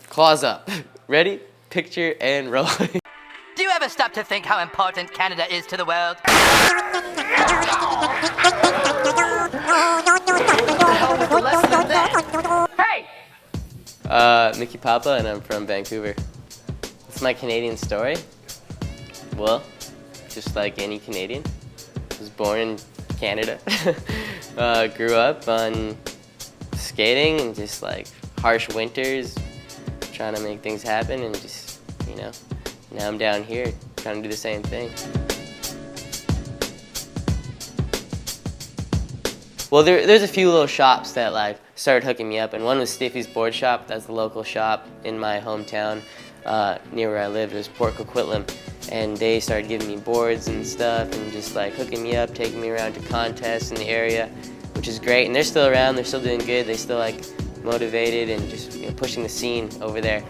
Claws up. Ready? Picture and roll. Do you ever stop to think how important Canada is to the world? Hey! Micky Papa, and I'm from Vancouver. What's my Canadian story? Well, just like any Canadian, I was born in Canada. Grew up on skating and just like harsh winters, trying to make things happen, and just, you know, now I'm down here trying to do the same thing. Well, there's a few little shops that like started hooking me up, and one was Stiffy's Board Shop. That's the local shop in my hometown near where I lived. It was Port Coquitlam, and they started giving me boards and stuff and just like hooking me up, taking me around to contests in the area, which is great. And they're still around, they're still doing good, they still like motivated and just, you know, pushing the scene over there.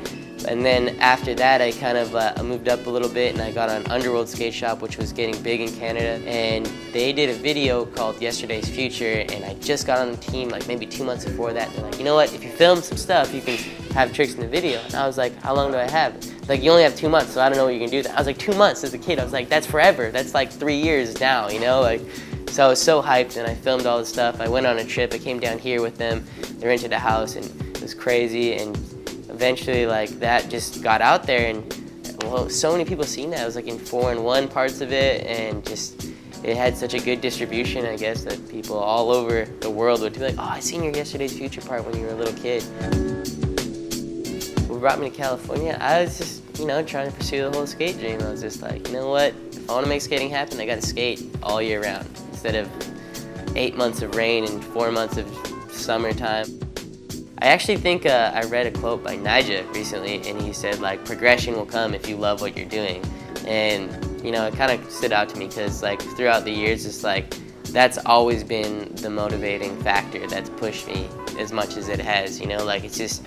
And then after that, I kind of moved up a little bit, and I got on Underworld Skate Shop, which was getting big in Canada. And they did a video called Yesterday's Future, and I just got on the team like maybe 2 months before that. They're like, you know what, if you film some stuff, you can have tricks in the video. And I was like, how long do I have? Like, you only have 2 months, so I don't know what you can do that. I was like, 2 months as a kid. I was like, that's forever. That's like 3 years now, you know? Like, so I was so hyped, and I filmed all this stuff. I went on a trip. I came down here with them. They rented a house, and it was crazy. And eventually, like, that just got out there, and well, so many people seen that. It was like in 4-in-1 parts of it, and just it had such a good distribution, I guess, that people all over the world would be like, oh, I seen your Yesterday's Future part when you were a little kid. What brought me to California? I was just, you know, trying to pursue the whole skate dream. I was just like, you know what, if I want to make skating happen, I got to skate all year round instead of 8 months of rain and 4 months of summertime. I actually think I read a quote by Nija recently, and he said, like, progression will come if you love what you're doing. And, you know, it kind of stood out to me because, like, throughout the years, it's like, that's always been the motivating factor that's pushed me as much as it has, you know? Like, it's just,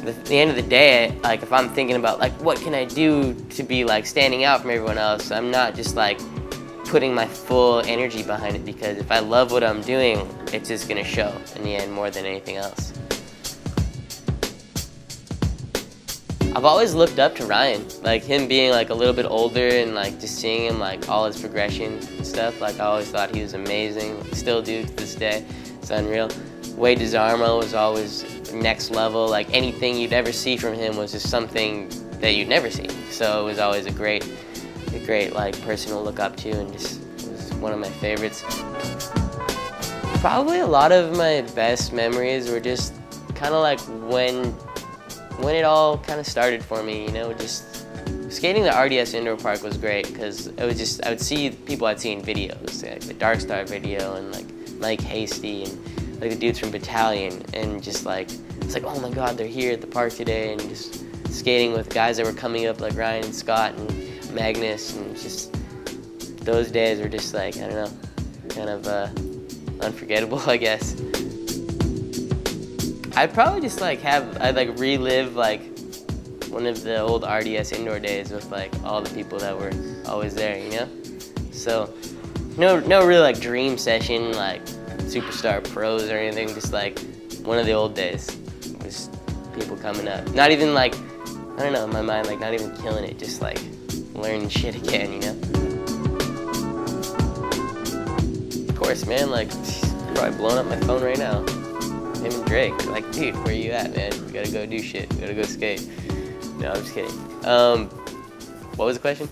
at the end of the day, like, if I'm thinking about, like, what can I do to be, like, standing out from everyone else, I'm not just, like, putting my full energy behind it, because if I love what I'm doing, it's just gonna show in the end more than anything else. I've always looked up to Ryan, like him being like a little bit older and like just seeing him like all his progression and stuff. Like I always thought he was amazing, still do to this day. It's unreal. Wade DeZarmo was always next level. Like anything you'd ever see from him was just something that you'd never see. So it was always a great like person to look up to, and just was one of my favorites. Probably a lot of my best memories were just kind of like when it all kind of started for me, you know, just skating the RDS indoor park was great because it was just, I would see people I'd seen videos, like the Dark Star video and like Mike Hastie and like the dudes from Battalion, and just like, it's like, oh my God, they're here at the park today, and just skating with guys that were coming up like Ryan and Scott and Magnus, and just those days were just like, I don't know, kind of unforgettable, I guess. I'd probably just like I'd like relive like one of the old RDS indoor days with like all the people that were always there, you know? So no real like dream session, like Superstar Pros or anything, just like one of the old days. Just people coming up. Not even like, I don't know, in my mind, like not even killing it, just like learning shit again, you know? Of course, man, like probably blowing up my phone right now. Him and Drake, like, dude, where you at, man? We gotta go do shit. We gotta go skate. No, I'm just kidding. What was the question?